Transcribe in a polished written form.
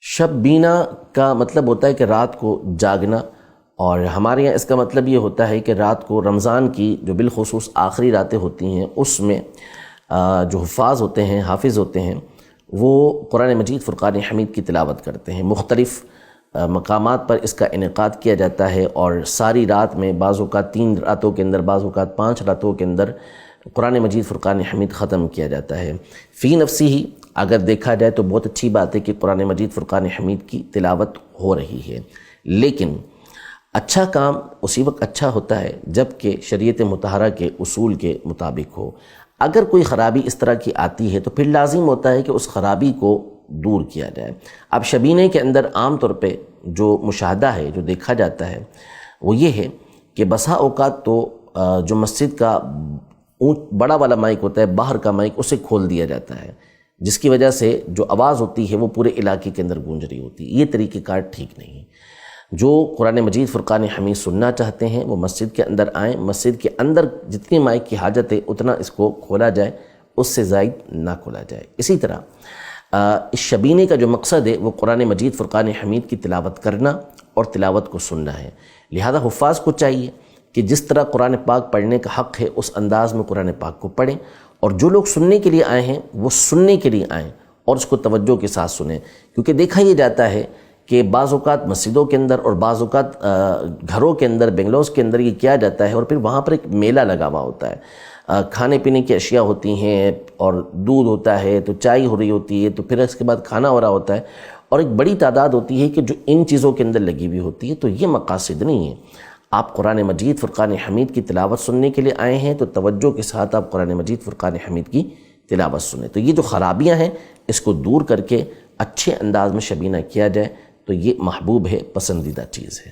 شب بینا کا مطلب ہوتا ہے کہ رات کو جاگنا، اور ہمارے یہاں اس کا مطلب یہ ہوتا ہے کہ رات کو رمضان کی جو بالخصوص آخری راتیں ہوتی ہیں اس میں جو حفاظ ہوتے ہیں، حافظ ہوتے ہیں، وہ قرآن مجید فرقان حمید کی تلاوت کرتے ہیں۔ مختلف مقامات پر اس کا انعقاد کیا جاتا ہے، اور ساری رات میں بعض اوقات 3 راتوں کے اندر، بعض اوقات 5 راتوں کے اندر قرآن مجید فرقان حمید ختم کیا جاتا ہے۔ فی نفسی ہی اگر دیکھا جائے تو بہت اچھی بات ہے کہ قرآن مجید فرقان حمید کی تلاوت ہو رہی ہے، لیکن اچھا کام اسی وقت اچھا ہوتا ہے جب کہ شریعت مطہرہ کے اصول کے مطابق ہو۔ اگر کوئی خرابی اس طرح کی آتی ہے تو پھر لازم ہوتا ہے کہ اس خرابی کو دور کیا جائے۔ اب شبینے کے اندر عام طور پہ جو مشاہدہ ہے، جو دیکھا جاتا ہے، وہ یہ ہے کہ بسا اوقات تو جو مسجد کا بڑا والا مائک ہوتا ہے، باہر کا مائک، اسے کھول دیا جاتا ہے، جس کی وجہ سے جو آواز ہوتی ہے وہ پورے علاقے کے اندر گونج رہی ہوتی ہے۔ یہ طریقہ کار ٹھیک نہیں۔ جو قرآن مجید فرقان حمید سننا چاہتے ہیں وہ مسجد کے اندر آئیں، مسجد کے اندر جتنی مائک کی حاجت ہے اتنا اس کو کھولا جائے، اس سے زائد نہ کھولا جائے۔ اسی طرح اس شبینے کا جو مقصد ہے وہ قرآن مجید فرقان حمید کی تلاوت کرنا اور تلاوت کو سننا ہے۔ لہذا حفاظ کو چاہیے کہ جس طرح قرآن پاک پڑھنے کا حق ہے اس انداز میں قرآن پاک کو پڑھیں، اور جو لوگ سننے کے لیے آئے ہیں وہ سننے کے لیے آئیں اور اس کو توجہ کے ساتھ سنیں، کیونکہ دیکھا یہ جاتا ہے کہ بعض اوقات مسجدوں کے اندر اور بعض اوقات گھروں کے اندر، بنگلوز کے اندر یہ کیا جاتا ہے، اور پھر وہاں پر ایک میلہ لگا ہوا ہوتا ہے، کھانے پینے کی اشیاء ہوتی ہیں، اور دودھ ہوتا ہے تو چائے ہو رہی ہوتی ہے، تو پھر اس کے بعد کھانا ہو رہا ہوتا ہے، اور ایک بڑی تعداد ہوتی ہے کہ جو ان چیزوں کے اندر لگی ہوئی ہوتی ہے۔ تو یہ مقاصد نہیں ہے۔ آپ قرآن مجید فرقان حمید کی تلاوت سننے کے لیے آئے ہیں تو توجہ کے ساتھ آپ قرآن مجید فرقان حمید کی تلاوت سنیں۔ تو یہ جو خرابیاں ہیں اس کو دور کر کے اچھے انداز میں شبینہ کیا جائے تو یہ محبوب ہے، پسندیدہ چیز ہے۔